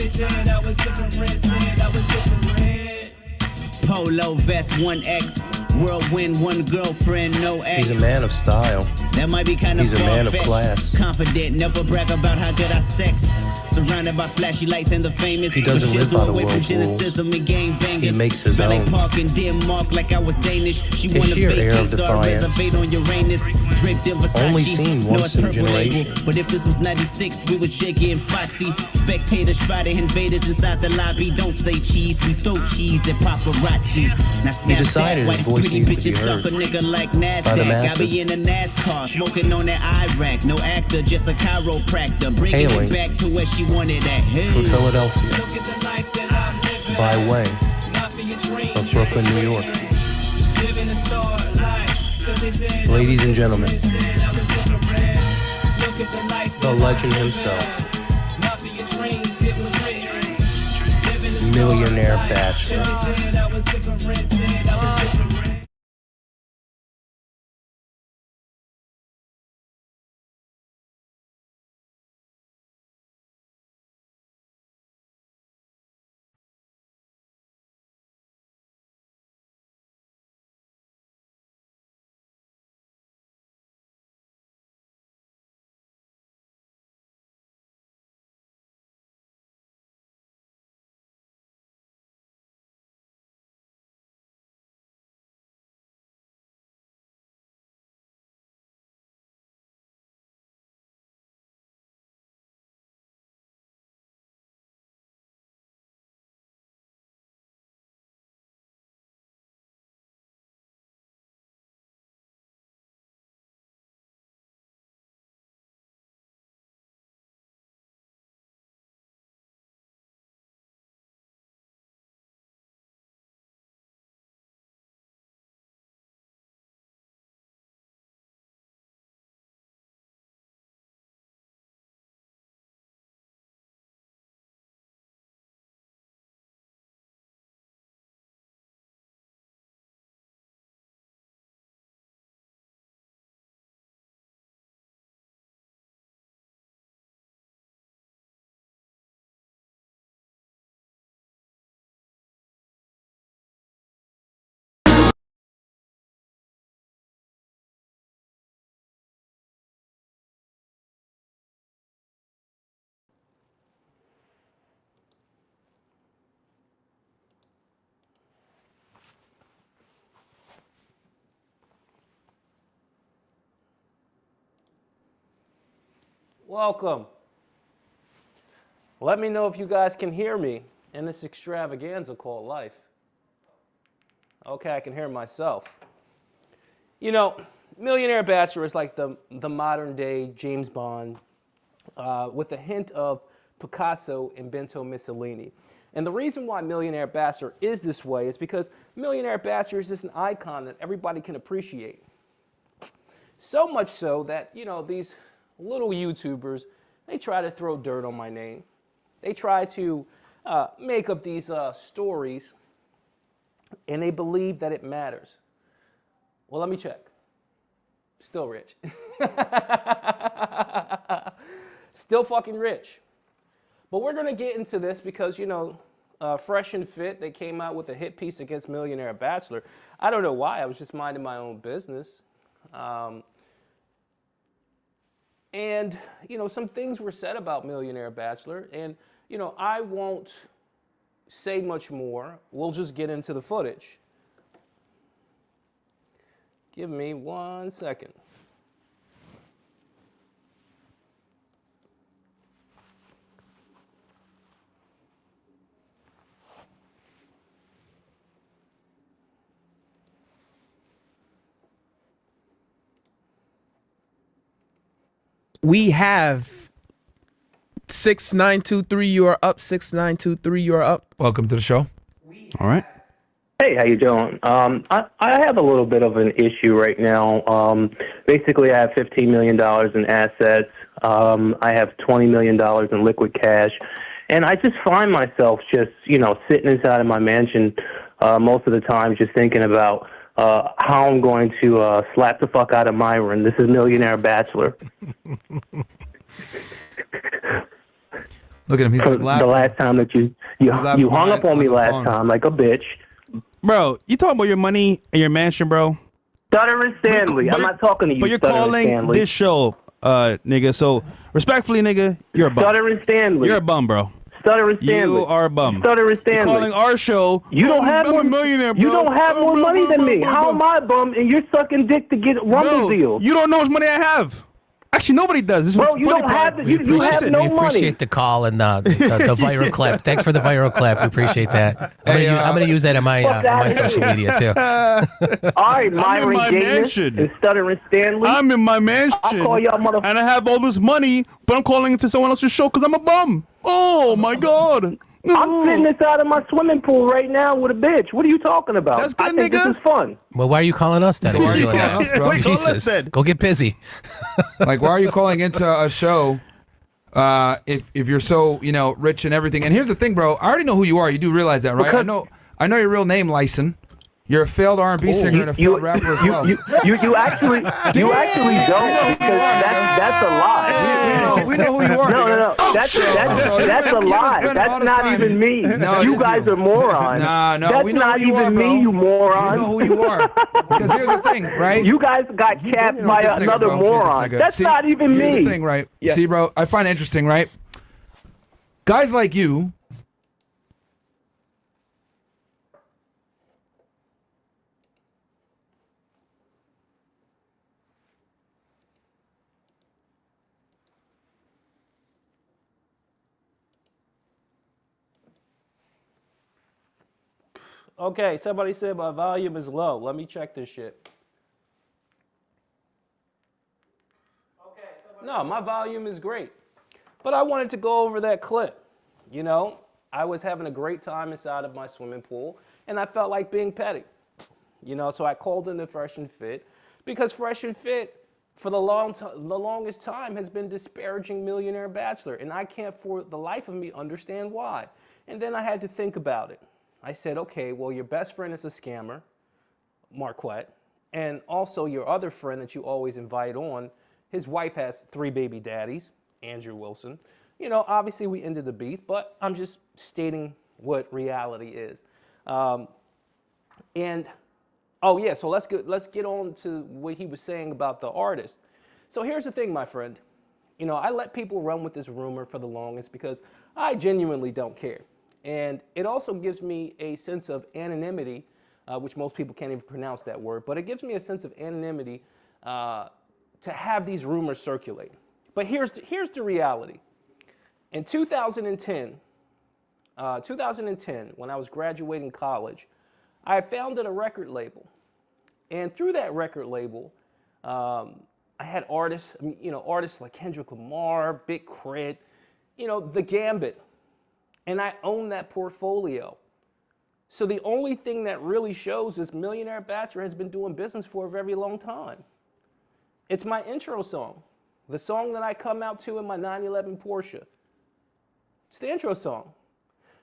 said I was different, said I was different. Polo vest, 1X. Whirlwind, one girlfriend, no ex. He's a man of style. That might be kind of He's a man of class. Confident, never brag about how good I sex. Surrounded by flashy lights and the famous. He doesn't live by the world rules. He makes his own. Park in Denmark like I was Danish. She His sheer air of defiance. On Uranus. Draped in Versace. Only seen once in a generation. But if this was 96, we was shaky and foxy. Spectators try to invaders inside the lobby. Don't say cheese, we throw cheese at paparazzi. Now snap decided that, why his this voice pretty needs to be bitches heard suck a nigga like by the NASDAQ. I be masses. in a NASCAR, smoking on that Iraq. No actor, just a chiropractor. Bringing Hailing it back to where she wanted at. Hey. from Philadelphia, by way of Brooklyn, New York. Ladies and gentlemen, the legend himself, Millionaire Bachelor. Welcome. Let me know if you guys can hear me in this extravaganza called life. Okay, I can hear myself. You know, Millionaire Bachelor is like the modern day James Bond with a hint of Picasso and Benito Mussolini. And the reason why Millionaire Bachelor is this way is because Millionaire Bachelor is just an icon that everybody can appreciate. So much so that, you know, these little YouTubers, they try to throw dirt on my name. They try to make up these stories, and they believe that it matters. Well, let me check. Still rich. Still fucking rich. But we're going to get into this because, you know, Fresh and Fit, they came out with a hit piece against Millionaire Bachelor. I don't know why. I was just minding my own business. And, you know, some things were said about Millionaire Bachelor. And, you know, I won't say much more. We'll just get into the footage. Give me 1 second. We have 6923. You are up. 6923. You are up. Welcome to the show. All right. Hey, how you doing? I have a little bit of an issue right now. Basically, I have $15 million in assets. I have $20 million in liquid cash. And I just find myself just, you know, sitting inside of my mansion most of the time just thinking about how I'm going to slap the fuck out of Myron. This is Millionaire Bachelor. Look at him. He's like laughing. The last time that you hung up on me last time like a bitch. Bro, you talking about your money and your mansion, bro? Stuttering Stanley. I'm not talking to you. But you're Stuttering calling Stanley. this show, nigga. So respectfully, nigga, you're a bum. Stuttering Stanley. You're a bum, bro. Stuttering Stanley. You are a bum. Stuttering Stanley. You're calling our show. You don't have more. Millionaire, bro. You don't have more money than me. How am I a bum and you're sucking dick to get rumble deals? You don't know how much money I have. Actually, nobody does. This Bro, you don't have. You have no We money. appreciate the call and the viral clip. Thanks for the viral clip. We appreciate that. I'm gonna use that on my social media too. All right, Myron my Gaynor mansion. and Stuttering Stanley. I'm in my mansion. I'll call y'all motherfuckers. And I have all this money, but I'm calling into someone else's show because I'm a bum. Oh my god. I'm sitting inside of my swimming pool right now with a bitch. What are you talking about? That's good, I think nigga. this is fun. Well, why are you calling us then? Why are you calling us, bro? Jesus, go get busy. Like, why are you calling into a show if you're so, rich and everything? And here's the thing, bro. I already know who you are. You do realize that, right? I know your real name, Lyson. You're a failed R&B singer and a failed rapper as well. You actually don't, because that's a lie. We know who you are. No. That's a lie. That's not even me. No, you guys are morons. No. That's we know not who you even are, bro. me, you morons. We know who you are. Because here's the thing, right? You guys got capped by another moron. That's not even me. Here's the thing, right? Yes. See, bro, I find it interesting, right? Guys like you. Okay, somebody said my volume is low. Let me check this shit. No, my volume is great. But I wanted to go over that clip. I was having a great time inside of my swimming pool, and I felt like being petty. So I called into Fresh and Fit, because Fresh and Fit, for the longest time, has been disparaging Millionaire Bachelor, and I can't for the life of me understand why. And then I had to think about it. I said, okay, well, your best friend is a scammer, Marquette, and also your other friend that you always invite on, his wife has 3 baby daddies, Andrew Wilson. Obviously we ended the beef, but I'm just stating what reality is. So let's get on to what he was saying about the artist. So here's the thing, my friend. I let people run with this rumor for the longest because I genuinely don't care. And it also gives me a sense of anonymity, which most people can't even pronounce that word, but it gives me a sense of anonymity to have these rumors circulate. But here's the reality. In 2010, when I was graduating college, I founded a record label. And through that record label, I had artists like Kendrick Lamar, Big Crit, The Gambit. And I own that portfolio. So the only thing that really shows is Millionaire Bachelor has been doing business for a very long time. It's my intro song, the song that I come out to in my 911 Porsche. It's the intro song.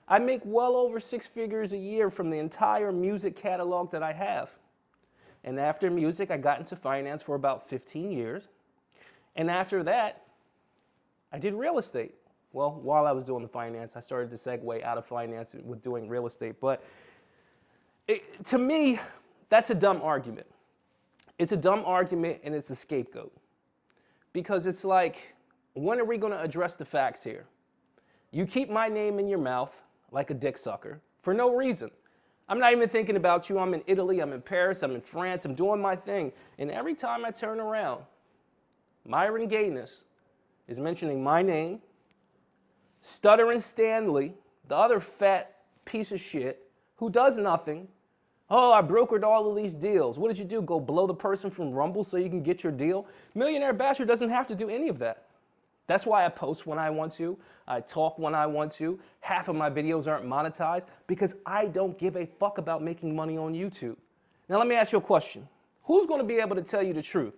I make well over 6 figures a year from the entire music catalog that I have. And after music, I got into finance for about 15 years. And after that, I did real estate. Well, while I was doing the finance, I started to segue out of finance with doing real estate. But to me, that's a dumb argument. It's a dumb argument, and it's a scapegoat. Because it's like, when are we going to address the facts here? You keep my name in your mouth like a dick sucker for no reason. I'm not even thinking about you. I'm in Italy, I'm in Paris, I'm in France, I'm doing my thing. And every time I turn around, Myron Gaynor is mentioning my name, Stuttering Stanley, the other fat piece of shit who does nothing. Oh, I brokered all of these deals. What did you do? Go blow the person from Rumble so you can get your deal? Millionaire Bachelor doesn't have to do any of that. That's why I post when I want to. I talk when I want to. Half of my videos aren't monetized because I don't give a fuck about making money on YouTube. Now let me ask you a question. Who's going to be able to tell you the truth?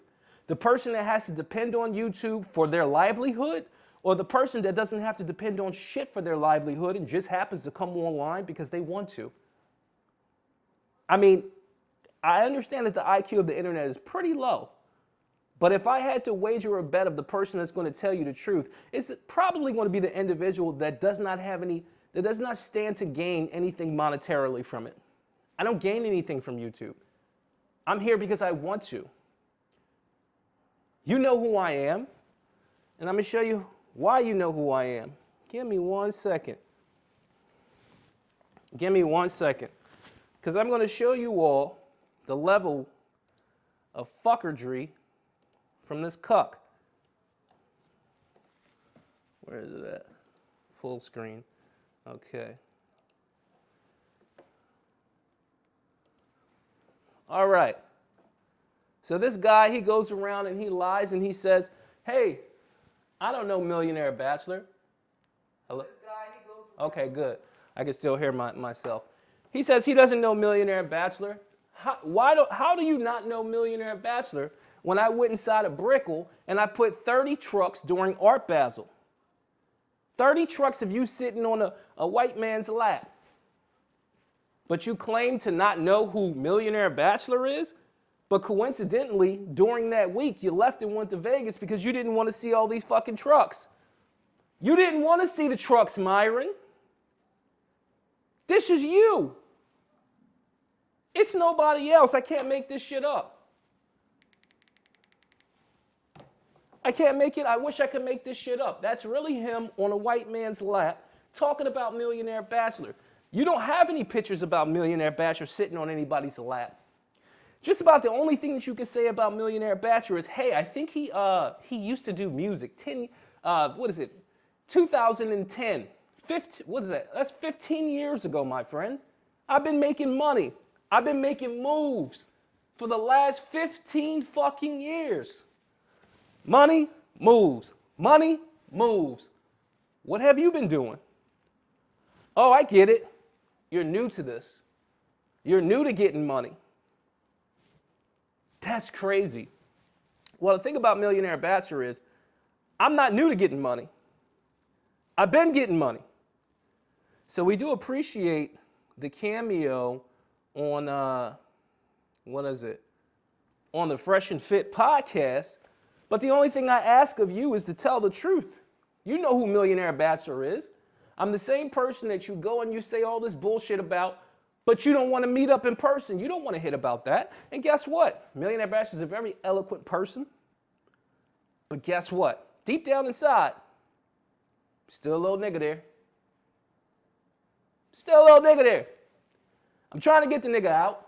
The person that has to depend on YouTube for their livelihood, or the person that doesn't have to depend on shit for their livelihood and just happens to come online because they want to? I mean, I understand that the IQ of the internet is pretty low, But if I had to wager a bet of the person that's going to tell you the truth, it's probably going to be the individual that does not stand to gain anything monetarily from it. I don't gain anything from YouTube. I'm here because I want to. You know who I am, and I'm going to show you why you know who I am. Give me 1 second. Give me 1 second. Because I'm going to show you all the level of fuckerdry from this cuck. Where is it at? Full screen. Okay. All right. So this guy, he goes around and he lies and he says, hey, I don't know Millionaire Bachelor. Hello? This guy, he goes around. Okay, good. I can still hear myself. He says he doesn't know Millionaire Bachelor. How do you not know Millionaire Bachelor when I went inside a Brickell and I put 30 trucks during Art Basel? 30 trucks of you sitting on a white man's lap. But you claim to not know who Millionaire Bachelor is? But coincidentally, during that week, you left and went to Vegas because you didn't want to see all these fucking trucks. You didn't want to see the trucks, Myron. This is you. It's nobody else. I can't make this shit up. I can't make it. I wish I could make this shit up. That's really him on a white man's lap talking about Millionaire Bachelor. You don't have any pictures about Millionaire Bachelor sitting on anybody's lap. Just about the only thing that you can say about Millionaire Bachelor is, hey, I think he used to do music. 2010. 15, what is that? That's 15 years ago, my friend. I've been making money. I've been making moves for the last 15 fucking years. Money moves. Money moves. What have you been doing? Oh, I get it. You're new to this. You're new to getting money. That's crazy. Well, the thing about Millionaire Bachelor is I'm not new to getting money. I've been getting money. So we do appreciate the cameo on, on the Fresh and Fit podcast. But the only thing I ask of you is to tell the truth. You know who Millionaire Bachelor is. I'm the same person that you go and you say all this bullshit about, but you don't want to meet up in person. You don't want to hit about that. And guess what? Millionaire Bachelor is a very eloquent person. But guess what? Deep down inside, still a little nigga there. Still a little nigga there. I'm trying to get the nigga out.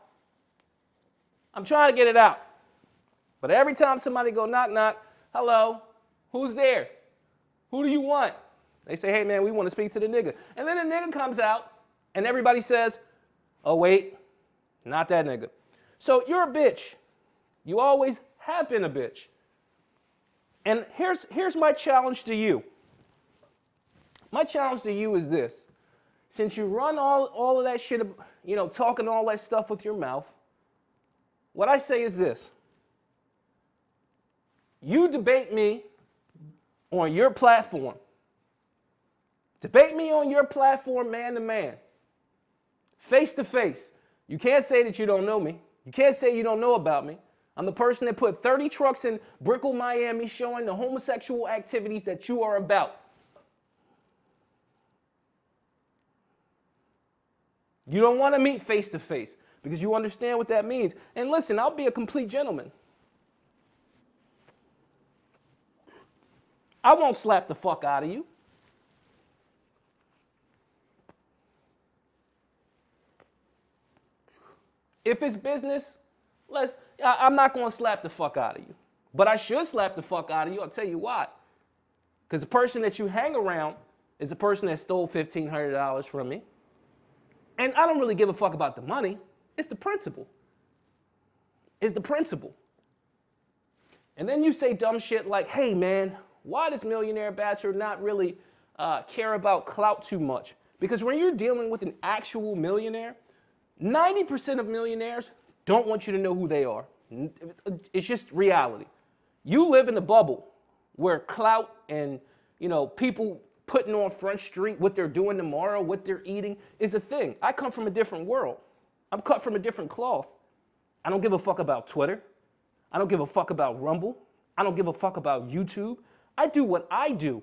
I'm trying to get it out. But every time somebody go knock, knock, hello, who's there? Who do you want? They say, hey, man, we want to speak to the nigga. And then the nigga comes out, and everybody says, oh, wait, not that nigga. So you're a bitch. You always have been a bitch. And here's my challenge to you. My challenge to you is this. Since you run all of that shit, talking all that stuff with your mouth, what I say is this. You debate me on your platform. Debate me on your platform man to man. Face to face. You can't say that you don't know me. You can't say you don't know about me. I'm the person that put 30 trucks in Brickell, Miami, showing the homosexual activities that you are about. You don't want to meet face to face because you understand what that means. And listen, I'll be a complete gentleman. I won't slap the fuck out of you. If it's business, I'm not going to slap the fuck out of you. But I should slap the fuck out of you. I'll tell you why. Because the person that you hang around is the person that stole $1,500 from me. And I don't really give a fuck about the money. It's the principle. It's the principle. And then you say dumb shit like, hey, man, why does Millionaire Bachelor not really care about clout too much? Because when you're dealing with an actual millionaire, 90% of millionaires don't want you to know who they are. It's just reality. You live in a bubble where clout and, people putting on Front Street, what they're doing tomorrow, what they're eating is a thing. I come from a different world. I'm cut from a different cloth. I don't give a fuck about Twitter. I don't give a fuck about Rumble. I don't give a fuck about YouTube. I do what I do.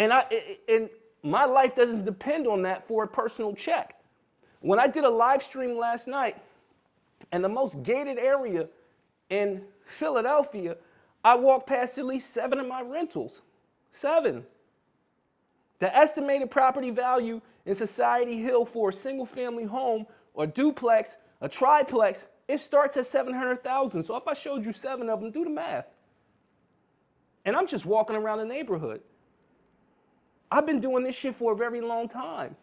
And my life doesn't depend on that for a personal check. When I did a live stream last night in the most gated area in Philadelphia, I walked past at least 7 of my rentals. 7. The estimated property value in Society Hill for a single family home or duplex, a triplex, it starts at $700,000. So if I showed you 7 of them, do the math. And I'm just walking around the neighborhood. I've been doing this shit for a very long time.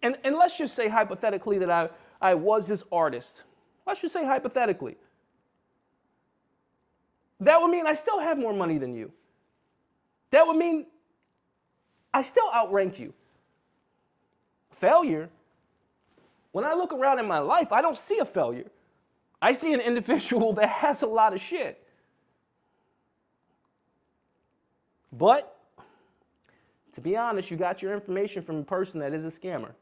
And let's just say hypothetically that I was this artist. Let's just say hypothetically. That would mean I still have more money than you. That would mean I still outrank you. Failure? When I look around in my life, I don't see a failure. I see an individual that has a lot of shit. But, to be honest, you got your information from a person that is a scammer.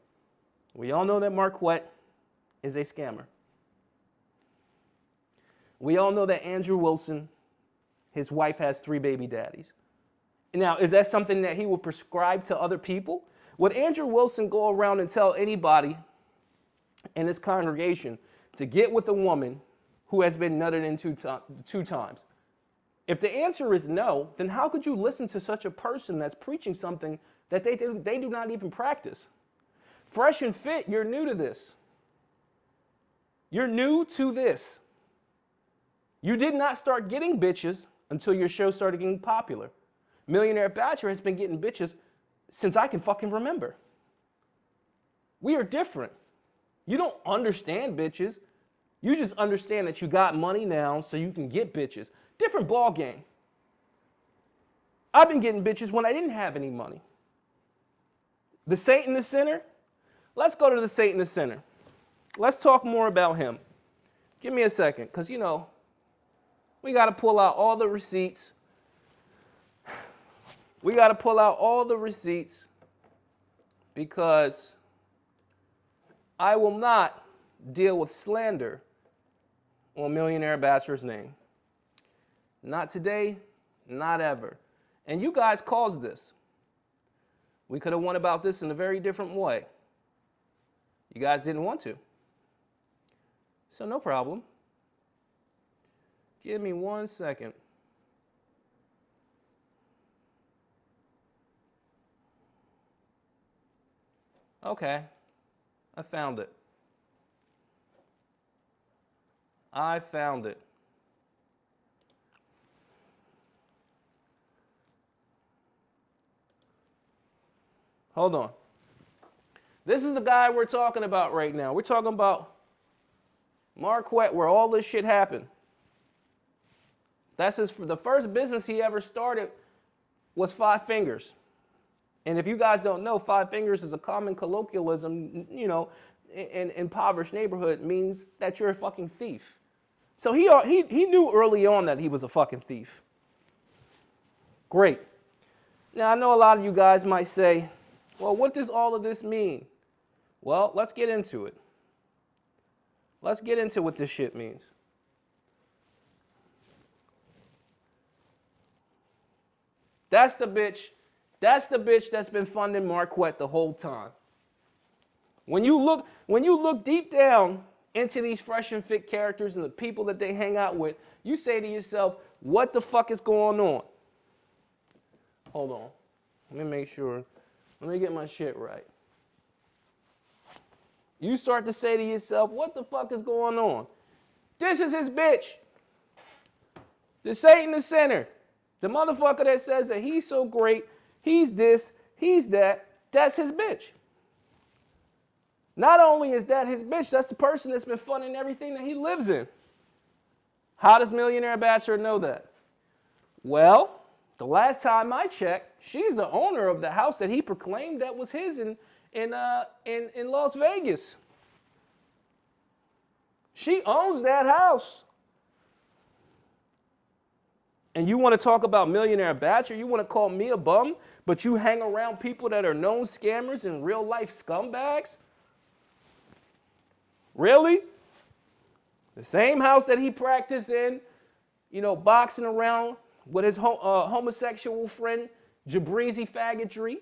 We all know that Marquette is a scammer. We all know that Andrew Wilson, his wife has 3 baby daddies. Now, is that something that he will prescribe to other people? Would Andrew Wilson go around and tell anybody in this congregation to get with a woman who has been nutted in 2 times? If the answer is no, then how could you listen to such a person that's preaching something that they do not even practice? Fresh and Fit, you're new to this. You're new to this. You did not start getting bitches until your show started getting popular. Millionaire Bachelor has been getting bitches since I can fucking remember. We are different. You don't understand bitches. You just understand that you got money now so you can get bitches. Different ball game. I've been getting bitches when I didn't have any money. The Saint in the Center? Let's go to the Saint in the Center. Let's talk more about him. Give me a second, because, you know, we got to pull out all the receipts. We got to pull out all the receipts because I will not deal with slander on Millionaire Bachelor's name. Not today, not ever. And you guys caused this. We could have went about this in a very different way. You guys didn't want to. So no problem. Give me 1 second. Okay, I found it. I found it. Hold on. This is the guy we're talking about right now. We're talking about Marquette, where all this shit happened. That's the first business he ever started was 5 Fingers. And if you guys don't know, 5 Fingers is a common colloquialism, you know, in impoverished neighborhood means that you're a fucking thief. So he knew early on that he was a fucking thief. Great. Now, I know a lot of you guys might say, well, what does all of this mean? Well, let's get into it. Let's get into what this shit means. That's the bitch. That's the bitch that's been funding Marquette the whole time. When you look deep down into these Fresh and Fit characters and the people that they hang out with, you say to yourself, what the fuck is going on? Hold on. Let me make sure. Let me get my shit right. You start to say to yourself, what the fuck is going on? This is his bitch. The Saint in the Center. The motherfucker that says that he's so great, he's this, he's that, that's his bitch. Not only is that his bitch, that's the person that's been funding everything that he lives in. How does Millionaire Bachelor know that? Well, the last time I checked, she's the owner of the house that he proclaimed that was his in Las Vegas. She owns that house. And you want to talk about Millionaire Bachelor? You want to call me a bum, but you hang around people that are known scammers and real life scumbags? Really? The same house that he practiced in, boxing around with his homosexual friend, Jabrizi faggotry.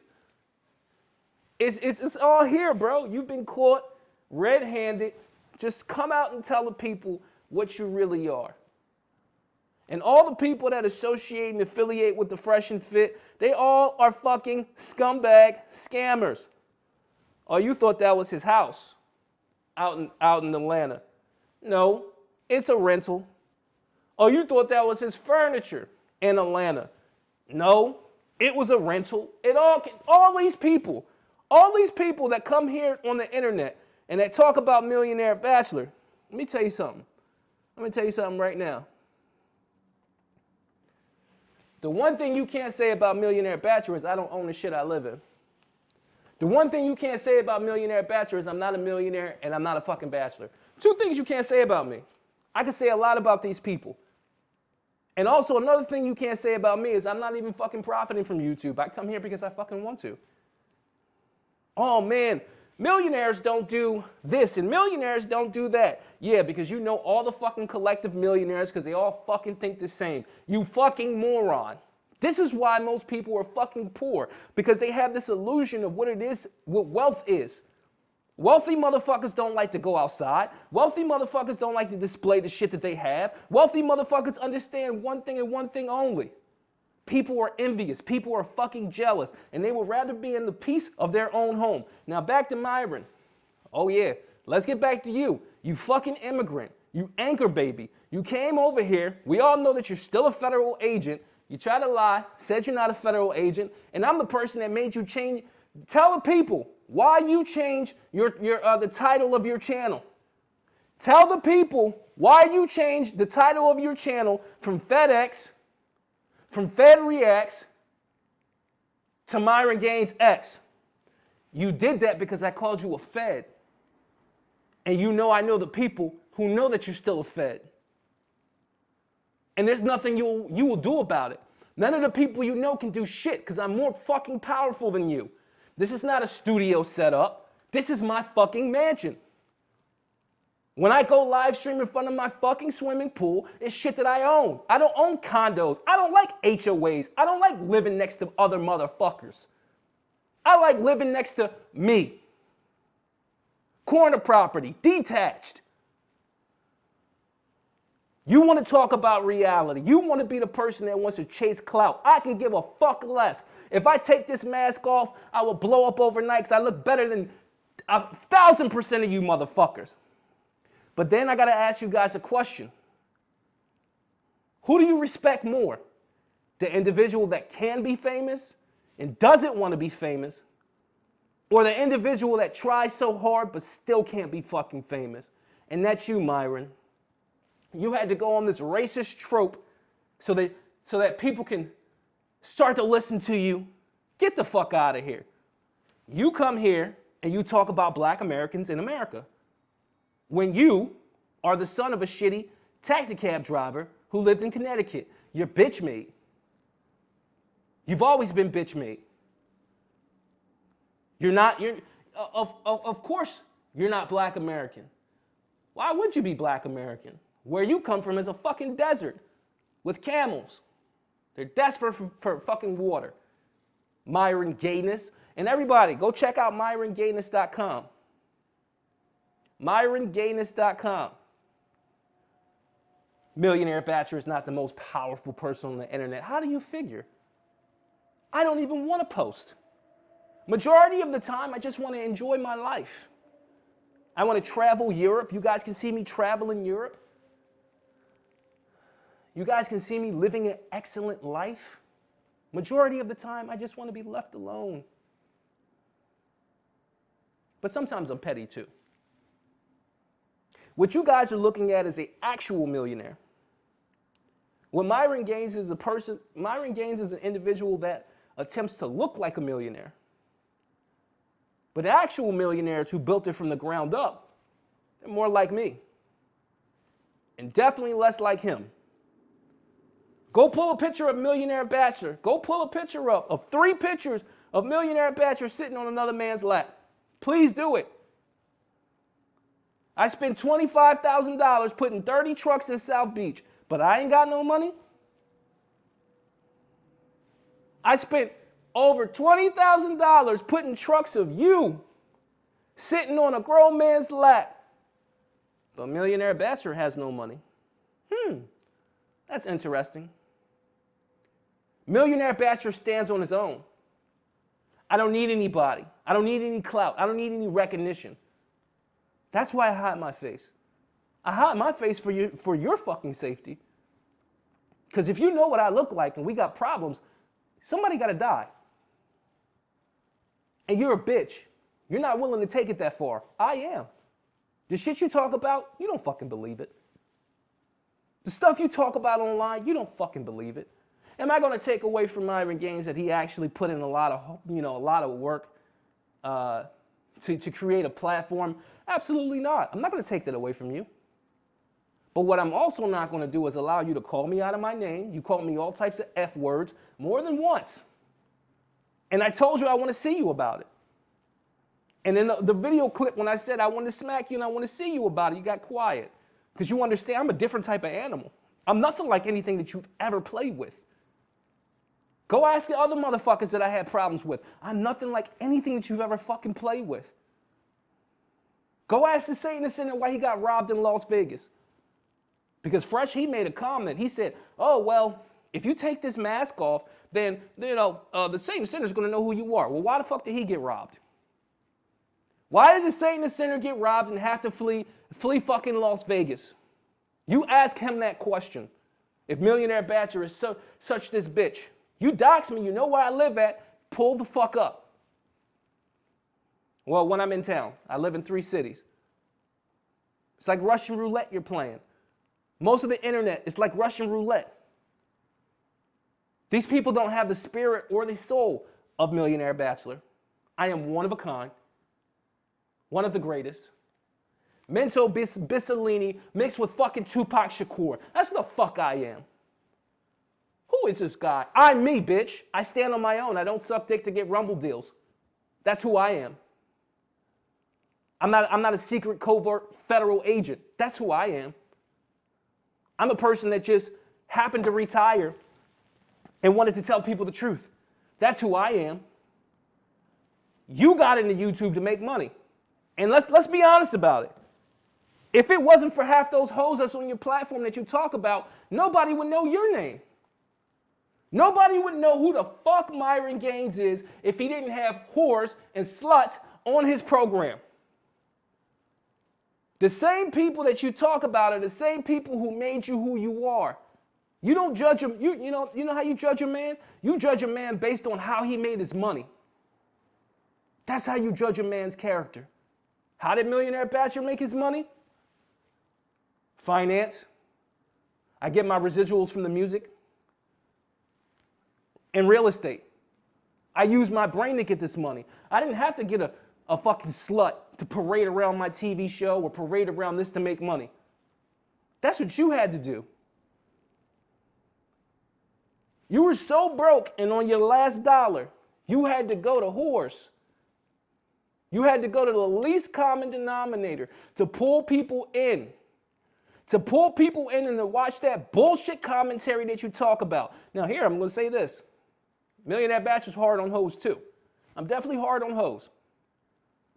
It's all here, bro. You've been caught red-handed. Just come out and tell the people what you really are. And all the people that associate and affiliate with the Fresh and Fit, they all are fucking scumbag scammers. Oh, you thought that was his house out in Atlanta. No, it's a rental. Oh, you thought that was his furniture in Atlanta. No, it was a rental. All these people that come here on the internet and that talk about Millionaire Bachelor, let me tell you something. Let me tell you something right now. The one thing you can't say about Millionaire Bachelor is I don't own the shit I live in. The one thing you can't say about Millionaire Bachelor is I'm not a millionaire and I'm not a fucking bachelor. Two things you can't say about me. I can say a lot about these people. And also another thing you can't say about me is I'm not even fucking profiting from YouTube. I come here because I fucking want to. Oh man, millionaires don't do this and millionaires don't do that. Yeah, because you know all the fucking collective millionaires because they all fucking think the same. You fucking moron. This is why most people are fucking poor, because they have this illusion of what it is, what wealth is. Wealthy motherfuckers don't like to go outside. Wealthy motherfuckers don't like to display the shit that they have. Wealthy motherfuckers understand one thing and one thing only. People are envious. People are fucking jealous. And they would rather be in the peace of their own home. Now back to Myron. Oh yeah, let's get back to you. You fucking immigrant. You anchor baby. You came over here. We all know that you're still a federal agent. You tried to lie, said you're not a federal agent. And I'm the person that made you change. Tell the people why you changed the title of your channel. Tell the people why you changed the title of your channel from FedEx, from Fed Reacts, to Myron Gaines X. You did that because I called you a Fed. And you know I know the people who know that you're still a Fed. And there's nothing you will do about it. None of the people you know can do shit because I'm more fucking powerful than you. This is not a studio setup. This is my fucking mansion. When I go live stream in front of my fucking swimming pool, it's shit that I own. I don't own condos. I don't like HOAs. I don't like living next to other motherfuckers. I like living next to me. Corner property, detached. You want to talk about reality. You want to be the person that wants to chase clout. I can give a fuck less. If I take this mask off, I will blow up overnight because I look better than 1,000% of you motherfuckers. But then I got to ask you guys a question. Who do you respect more? The individual that can be famous and doesn't want to be famous, or the individual that tries so hard but still can't be fucking famous? And that's you, Myron. You had to go on this racist trope so that people can start to listen to you. Get the fuck out of here. You come here and you talk about black Americans in America when you are the son of a shitty taxi cab driver who lived in Connecticut. You're bitch made. You've always been bitch made. Of course you're not black American. Why would you be black American? Where you come from is a fucking desert with camels. They're desperate for fucking water. Myron Gayness. And everybody, go check out MyronGayness.com. MyronGayness.com. Millionaire Bachelor is not the most powerful person on the internet. How do you figure? I don't even want to post. Majority of the time, I just want to enjoy my life. I want to travel Europe. You guys can see me travel in Europe. You guys can see me living an excellent life. Majority of the time, I just want to be left alone. But sometimes I'm petty too. What you guys are looking at is an actual millionaire. When Myron Gaines is Myron Gaines is an individual that attempts to look like a millionaire. But the actual millionaires who built it from the ground up, they're more like me. And definitely less like him. Go pull a picture of Millionaire Bachelor. Go pull a picture up of 3 pictures of Millionaire Bachelor sitting on another man's lap. Please do it. I spent $25,000 putting 30 trucks in South Beach, but but I ain't got no money? I spent over $20,000 putting trucks of you sitting on a grown man's lap. But Millionaire Bachelor has no money. That's interesting. Millionaire Bachelor stands on his own. I don't need anybody. I don't need any clout. I don't need any recognition. That's why I hide my face. I hide my face for your fucking safety. Because if you know what I look like and we got problems, somebody got to die. And you're a bitch. You're not willing to take it that far. I am. The shit you talk about, you don't fucking believe it. The stuff you talk about online, you don't fucking believe it. Am I going to take away from Myron Gaines that he actually put in a lot of work to create a platform? Absolutely not. I'm not going to take that away from you. But what I'm also not going to do is allow you to call me out of my name. You called me all types of F words more than once. And I told you I want to see you about it. And in the video clip when I said I want to smack you and I want to see you about it, you got quiet. Because you understand I'm a different type of animal. I'm nothing like anything that you've ever played with. Go ask the other motherfuckers that I had problems with. I'm nothing like anything that you've ever fucking played with. Go ask the Satanist in there why he got robbed in Las Vegas. Because Fresh, he made a comment. He said, oh, well, if you take this mask off, then, the Satanist Center is going to know who you are. Well, why the fuck did he get robbed? Why did the Satanist Center get robbed and have to flee fucking Las Vegas? You ask him that question. If Millionaire Bachelor is such this bitch. You dox me, you know where I live at, pull the fuck up. Well, when I'm in town, I live in 3 cities. It's like Russian roulette you're playing. Most of the internet is like Russian roulette. These people don't have the spirit or the soul of Millionaire Bachelor. I am one of a kind. One of the greatest. Mento Bissolini mixed with fucking Tupac Shakur. That's the fuck I am. Who is this guy? I'm me, bitch. I stand on my own. I don't suck dick to get rumble deals. That's who I am. I'm not a secret covert federal agent. That's who I am. I'm a person that just happened to retire and wanted to tell people the truth. That's who I am. You got into YouTube to make money. And let's be honest about it. If it wasn't for half those hoes that's on your platform that you talk about, nobody would know your name. Nobody would know who the fuck Myron Gaines is if he didn't have whores and sluts on his program. The same people that you talk about are the same people who made you who you are. You don't judge him. You know how you judge a man? You judge a man based on how he made his money. That's how you judge a man's character. How did Millionaire Bachelor make his money? Finance. I get my residuals from the music. And real estate. I use my brain to get this money. I didn't have to get a fucking slut to parade around my TV show or parade around this to make money. That's what you had to do. You were so broke and on your last dollar, you had to go to whores. You had to go to the least common denominator to pull people in. To pull people in and to watch that bullshit commentary that you talk about. Now here, I'm going to say this. Millionaire Bachelor's hard on hoes too. I'm definitely hard on hoes.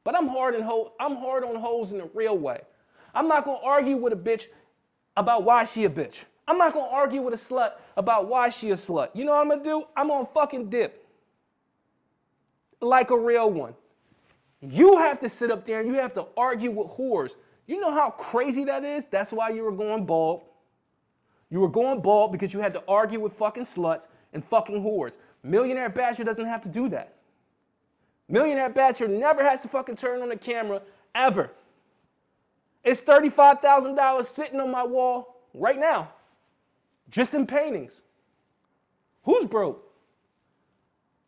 But I'm hard on hoes in a real way. I'm not going to argue with a bitch about why she a bitch. I'm not going to argue with a slut about why she a slut. You know what I'm going to do? I'm going to fucking dip. Like a real one. You have to sit up there and you have to argue with whores. You know how crazy that is? That's why you were going bald. You were going bald because you had to argue with fucking sluts and fucking whores. Millionaire Bachelor doesn't have to do that. Millionaire Bachelor never has to fucking turn on the camera, ever. It's $35,000 sitting on my wall right now, just in paintings. Who's broke?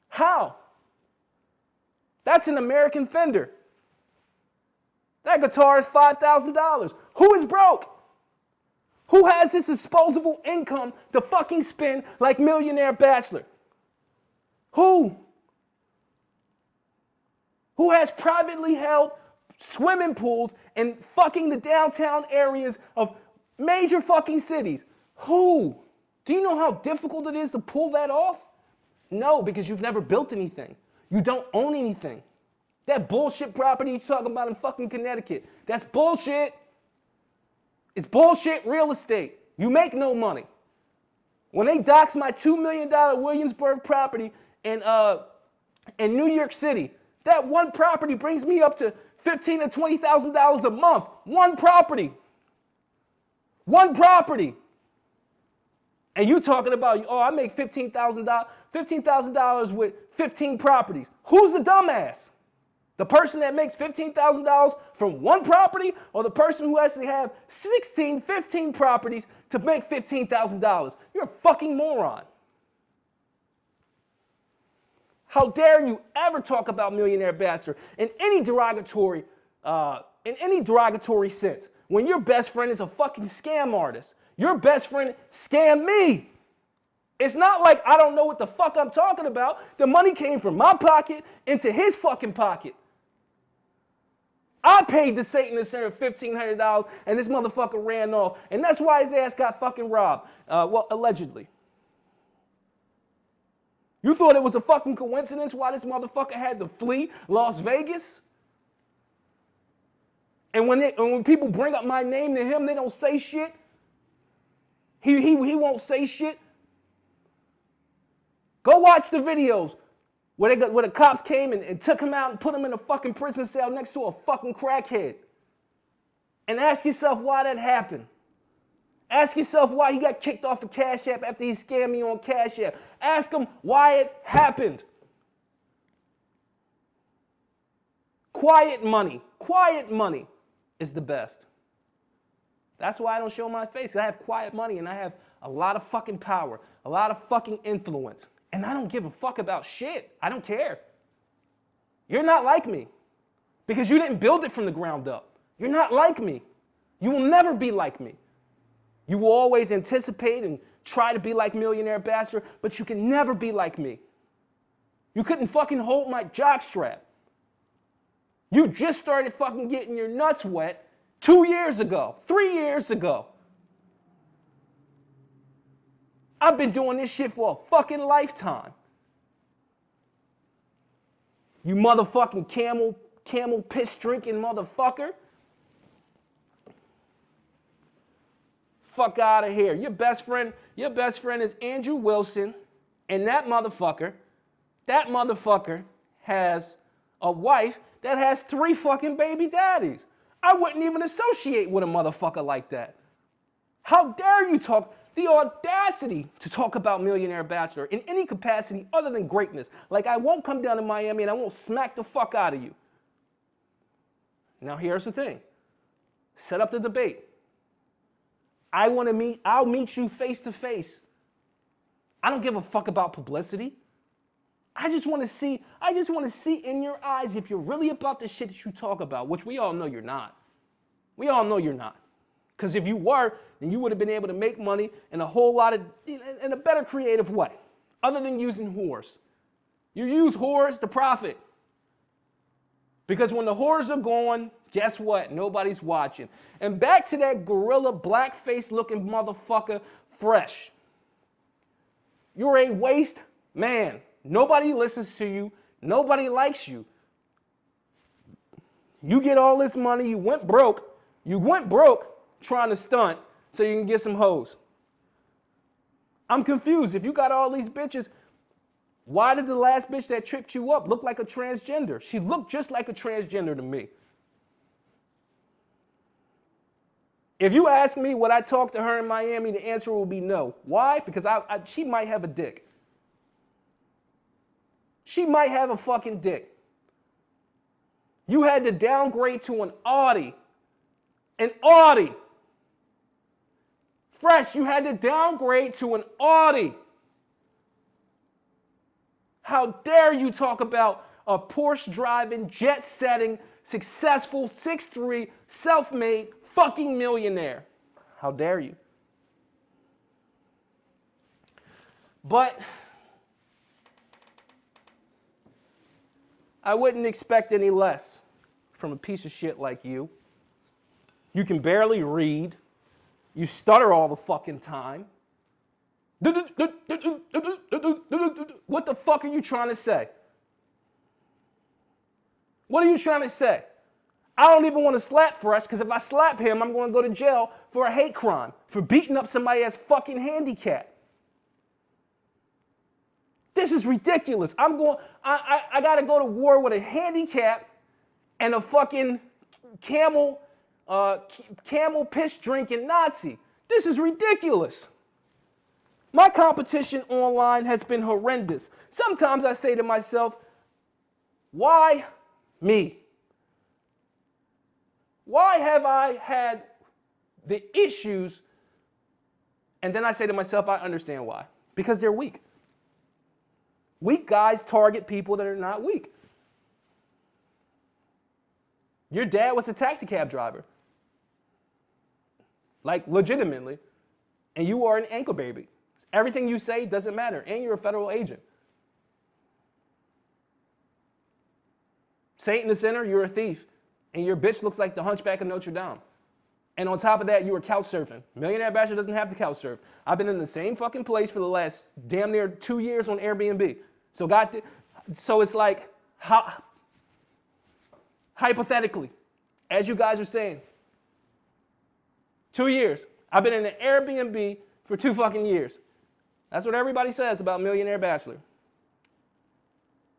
How? That's an American Fender. That guitar is $5,000. Who is broke? Who has this disposable income to fucking spend like Millionaire Bachelor? Who? Who has privately held swimming pools in fucking the downtown areas of major fucking cities? Who? Do you know how difficult it is to pull that off? No, because you've never built anything. You don't own anything. That bullshit property you're talking about in fucking Connecticut, that's bullshit. It's bullshit real estate. You make no money. When they dox my $2 million Williamsburg property in New York City, that one property brings me up to $15,000 to $20,000 a month. One property. One property. And you talking about, oh, I make $15,000 with 15 properties. Who's the dumbass? The person that makes $15,000 from one property, or the person who has to have 16, 15 properties to make $15,000? You're a fucking moron. How dare you ever talk about Millionaire Bachelor in any derogatory sense when your best friend is a fucking scam artist? Your best friend scammed me. It's not like I don't know what the fuck I'm talking about. The money came from my pocket into his fucking pocket. I paid the Satanist Center $1,500 and this motherfucker ran off. And that's why his ass got fucking robbed. Well, allegedly. You thought it was a fucking coincidence why this motherfucker had to flee Las Vegas? And when people bring up my name to him, they don't say shit. He won't say shit. Go watch the videos where the cops came and took him out and put him in a fucking prison cell next to a fucking crackhead. And ask yourself why that happened. Ask yourself why he got kicked off of Cash App after he scammed me on Cash App. Ask him why it happened. Quiet money is the best. That's why I don't show my face. I have quiet money and I have a lot of fucking power, a lot of fucking influence. And I don't give a fuck about shit. I don't care. You're not like me because you didn't build it from the ground up. You're not like me. You will never be like me. You will always anticipate and try to be like Millionaire Bachelor, but you can never be like me. You couldn't fucking hold my jockstrap. You just started fucking getting your nuts wet 2 years ago, 3 years ago. I've been doing this shit for a fucking lifetime. You motherfucking camel piss drinking motherfucker. Fuck out of here. Your best friend is Andrew Wilson, and that motherfucker has a wife that has 3 fucking baby daddies. I wouldn't even associate with a motherfucker like that. How dare you talk, the audacity to talk about Millionaire Bachelor in any capacity other than greatness. Like I won't come down to Miami and I won't smack the fuck out of you. Now here's the thing. Set up the debate. I'll meet you face to face. I don't give a fuck about publicity. I just want to see in your eyes if you're really about the shit that you talk about, which we all know you're not. We all know you're not. Because if you were, then you would have been able to make money in a better creative way, other than using whores. You use whores to profit. Because when the whores are gone, guess what? Nobody's watching. And back to that gorilla blackface looking motherfucker, Fresh. You're a waste man. Nobody listens to you. Nobody likes you. You get all this money. You went broke trying to stunt so you can get some hoes. I'm confused. If you got all these bitches, why did the last bitch that tripped you up look like a transgender? She looked just like a transgender to me. If you ask me would I talk to her in Miami, the answer will be no. Why? Because she might have a dick. She might have a fucking dick. You had to downgrade to an Audi. An Audi. Fresh, you had to downgrade to an Audi. How dare you talk about a Porsche driving, jet setting, successful, 6'3", self-made fucking millionaire. How dare you? But I wouldn't expect any less from a piece of shit like you. You can barely read. You stutter all the fucking time. What the fuck are you trying to say? What are you trying to say? I don't even want to slap Fresh, because if I slap him, I'm going to go to jail for a hate crime, for beating up somebody that's fucking handicapped. This is ridiculous. I got to go to war with a handicap and a fucking camel piss drinking Nazi. This is ridiculous. My competition online has been horrendous. Sometimes I say to myself, why me? Why have I had the issues? And then I say to myself, I understand why. Because they're weak. Weak guys target people that are not weak. Your dad was a taxi cab driver. Like, legitimately. And you are an anchor baby. Everything you say doesn't matter. And you're a federal agent. Saint in the center, you're a thief. And your bitch looks like the Hunchback of Notre Dame. And on top of that, you were couch surfing. Millionaire Bachelor doesn't have to couch surf. I've been in the same fucking place for the last damn near 2 years on Airbnb. So it's like, hypothetically, as you guys are saying, 2 years. I've been in an Airbnb for 2 fucking years. That's what everybody says about Millionaire Bachelor.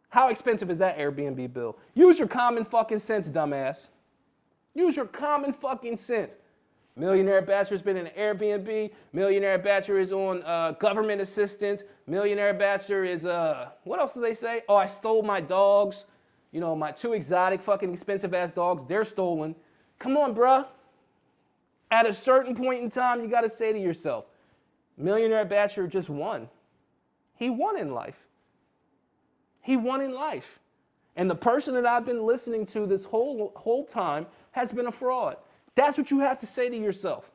How expensive is that Airbnb bill? Use your common fucking sense, dumbass. Use your common fucking sense. Millionaire Bachelor's been in an Airbnb. Millionaire Bachelor is on government assistance. Millionaire Bachelor is, what else do they say? Oh, I stole my dogs. You know, my 2 exotic fucking expensive ass dogs, they're stolen. Come on, bruh. At a certain point in time, you got to say to yourself, Millionaire Bachelor just won. He won in life. He won in life. And the person that I've been listening to this whole time has been a fraud. That's what you have to say to yourself.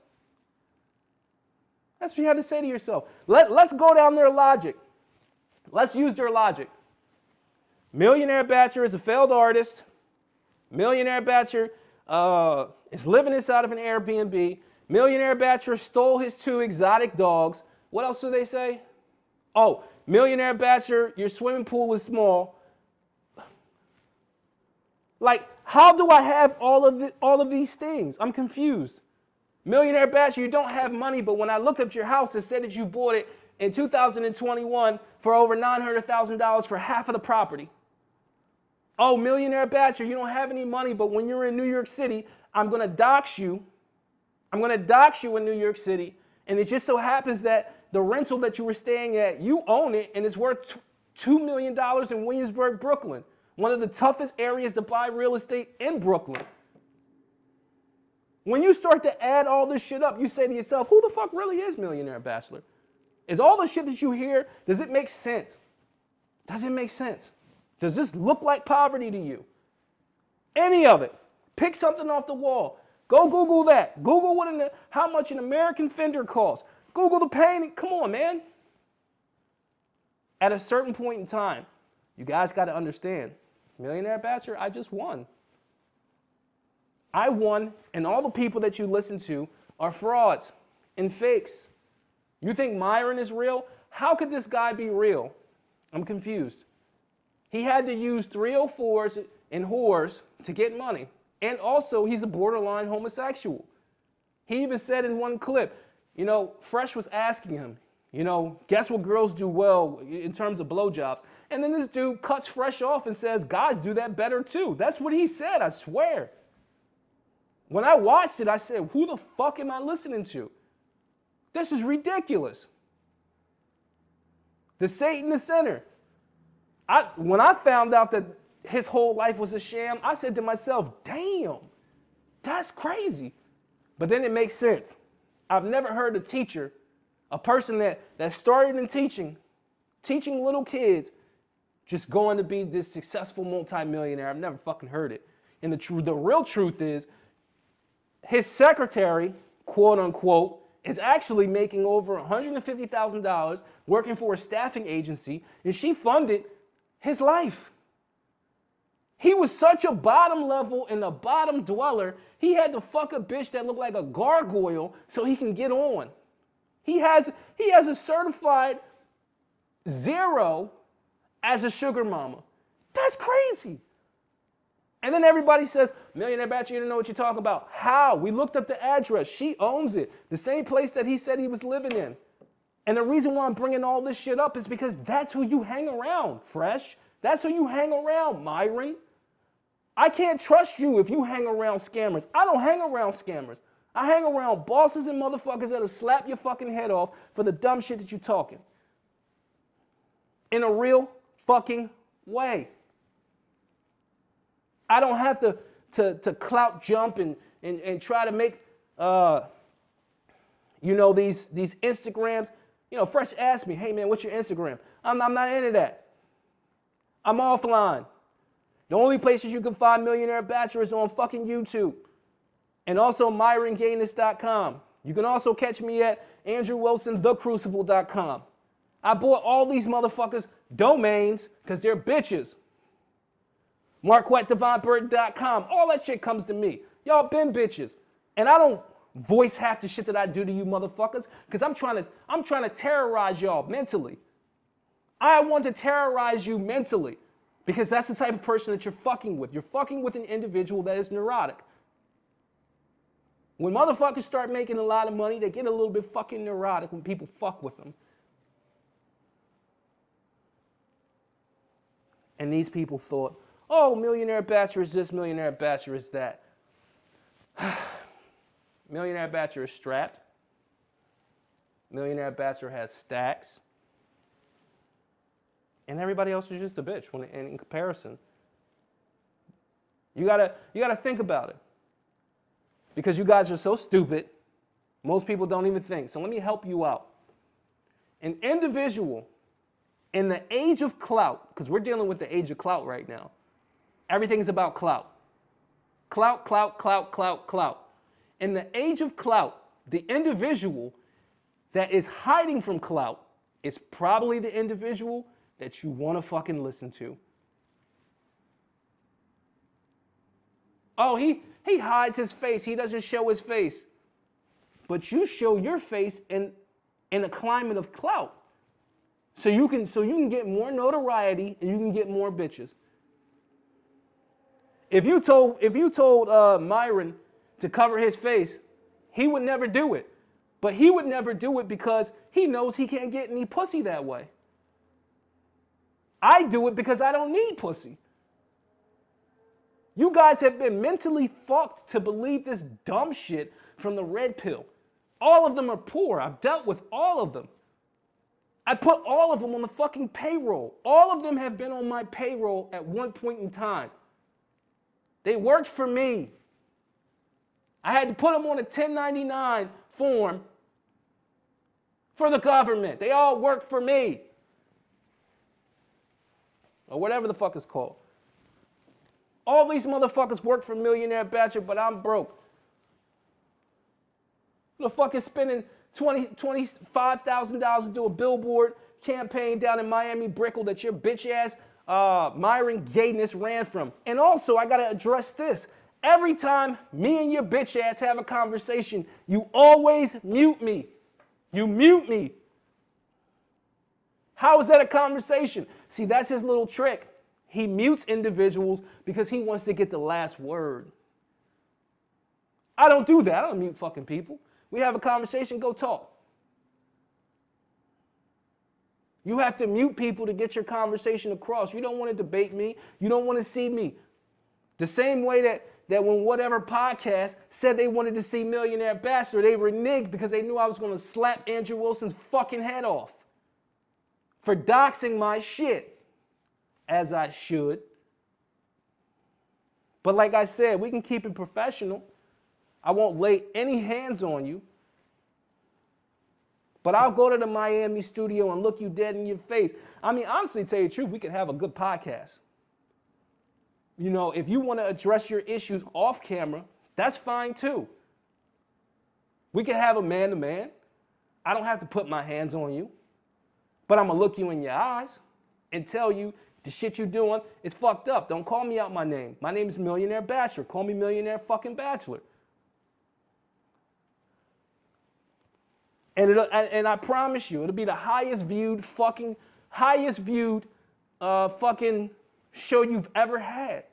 That's what you have to say to yourself. Let's go down their logic. Let's use their logic. Millionaire Bachelor is a failed artist. Millionaire Bachelor is living inside of an Airbnb. Millionaire Bachelor stole his 2 exotic dogs. What else do they say? Oh, Millionaire Bachelor, your swimming pool is small. Like, how do I have all of these things? I'm confused. Millionaire Bachelor, you don't have money, but when I looked up your house, it said that you bought it in 2021 for over $900,000 for half of the property. Oh, Millionaire Bachelor, you don't have any money, but when you're in New York City, I'm going to dox you. I'm going to dox you in New York City, and it just so happens that the rental that you were staying at, you own it, and it's worth $2 million in Williamsburg, Brooklyn, one of the toughest areas to buy real estate in Brooklyn. When you start to add all this shit up, you say to yourself, who the fuck really is Millionaire Bachelor? Is all the shit that you hear, does it make sense? Does it make sense? Does this look like poverty to you? Any of it. Pick something off the wall. Go Google that. Google how much an American fender costs. Google the painting. Come on, man. At a certain point in time, you guys got to understand, Millionaire Bachelor, I just won. I won, and all the people that you listen to are frauds and fakes. You think Myron is real? How could this guy be real? I'm confused. He had to use 304s and whores to get money. And also, he's a borderline homosexual. He even said in one clip, Fresh was asking him, guess what girls do well in terms of blowjobs? And then this dude cuts Fresh off and says, guys do that better too. That's what he said, I swear. When I watched it, I said, who the fuck am I listening to? This is ridiculous. The Saint in the center. When I found out that his whole life was a sham, I said to myself, damn, that's crazy. But then it makes sense. I've never heard a teacher, a person that started in teaching little kids, just going to be this successful multimillionaire. I've never fucking heard it. And the real truth is, his secretary, quote unquote, is actually making over $150,000 working for a staffing agency, and she funded his life. He was such a bottom level and a bottom dweller, he had to fuck a bitch that looked like a gargoyle so he can get on. He has a certified 0 as a sugar mama. That's crazy. And then everybody says, Millionaire Bachelor, you don't know what you're talking about. How? We looked up the address. She owns it. The same place that he said he was living in. And the reason why I'm bringing all this shit up is because that's who you hang around, Fresh. That's who you hang around, Myron. I can't trust you if you hang around scammers. I don't hang around scammers. I hang around bosses and motherfuckers that'll slap your fucking head off for the dumb shit that you're talking. In a real fucking way. I don't have to clout jump and try to make, these Instagrams. Fresh asked me, hey, man, what's your Instagram? I'm not into that. I'm offline. The only places you can find Millionaire Bachelor is on fucking YouTube. And also MyronGayness.com. You can also catch me at AndrewWilsonTheCrucible.com. I bought all these motherfuckers domains because they're bitches. MarquetteDevonBurton.com. All that shit comes to me. Y'all been bitches. And I don't voice half the shit that I do to you motherfuckers because I'm trying to terrorize y'all mentally. I want to terrorize you mentally because that's the type of person that you're fucking with. You're fucking with an individual that is neurotic. When motherfuckers start making a lot of money, they get a little bit fucking neurotic when people fuck with them. And these people thought, oh, Millionaire Bachelor is this, Millionaire Bachelor is that. Millionaire Bachelor is strapped. Millionaire Bachelor has stacks. And everybody else is just a bitch in comparison. You gotta think about it. Because you guys are so stupid, most people don't even think. So let me help you out. An individual in the age of clout, because we're dealing with the age of clout right now. Everything's about clout. Clout, clout, clout, clout, clout. In the age of clout, the individual that is hiding from clout is probably the individual that you want to fucking listen to. Oh, he hides his face. He doesn't show his face. But you show your face in a climate of clout. So you can get more notoriety and you can get more bitches. If you told Myron to cover his face, he would never do it. But he would never do it because he knows he can't get any pussy that way. I do it because I don't need pussy. You guys have been mentally fucked to believe this dumb shit from the red pill. All of them are poor. I've dealt with all of them. I put all of them on the fucking payroll. All of them have been on my payroll at one point in time. They worked for me. I had to put them on a 1099 form for the government. They all worked for me. Or whatever the fuck it's called. All these motherfuckers work for Millionaire Bachelor, but I'm broke. Who the fuck is spending $25,000 to do a billboard campaign down in Miami Brickell that your bitch ass Myron Gayness ran from? And also, I gotta address this. Every time me and your bitch ass have a conversation, you always mute me. You mute me. How is that a conversation? See, that's his little trick. He mutes individuals because he wants to get the last word. I don't do that. I don't mute fucking people. We have a conversation, go talk. You have to mute people to get your conversation across. You don't want to debate me. You don't want to see me. The same way that when whatever podcast said they wanted to see Millionaire Bachelor, they reneged because they knew I was going to slap Andrew Wilson's fucking head off for doxing my shit. As I should. But like I said, we can keep it professional. I won't lay any hands on you. But I'll go to the Miami studio and look you dead in your face. I mean, honestly, to tell you the truth, we could have a good podcast. You know, if you want to address your issues off camera, that's fine too. We could have a man-to-man. I don't have to put my hands on you. But I'm going to look you in your eyes and tell you, The shit you doing is fucked up. Don't call me out my name. My name is Millionaire Bachelor. Call me Millionaire fucking Bachelor. And I promise you, it'll be the highest viewed fucking show you've ever had.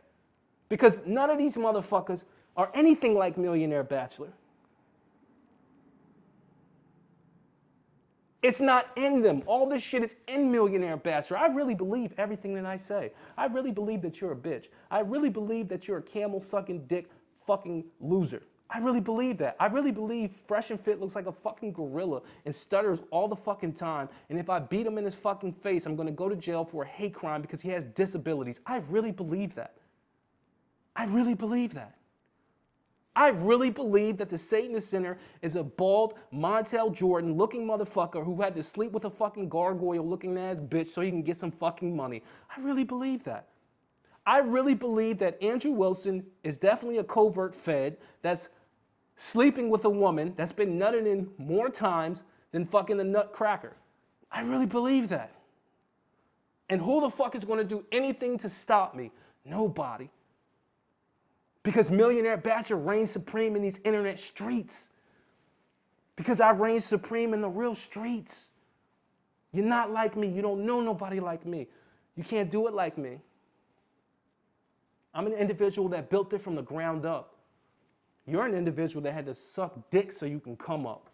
Because none of these motherfuckers are anything like Millionaire Bachelor. It's not in them. All this shit is in Millionaire Bachelor. I really believe everything that I say. I really believe that you're a bitch. I really believe that you're a camel-sucking dick fucking loser. I really believe that. I really believe Fresh and Fit looks like a fucking gorilla and stutters all the fucking time. And if I beat him in his fucking face, I'm gonna go to jail for a hate crime because he has disabilities. I really believe that. I really believe that. I really believe that the Satanist Sinner is a bald Montel Jordan looking motherfucker who had to sleep with a fucking gargoyle looking ass bitch so he can get some fucking money. I really believe that. I really believe that Andrew Wilson is definitely a covert fed that's sleeping with a woman that's been nutted in more times than fucking a nutcracker. I really believe that. And who the fuck is gonna do anything to stop me? Nobody. Because Millionaire Bachelor reigns supreme in these internet streets. Because I reign supreme in the real streets. You're not like me. You don't know nobody like me. You can't do it like me. I'm an individual that built it from the ground up. You're an individual that had to suck dick so you can come up.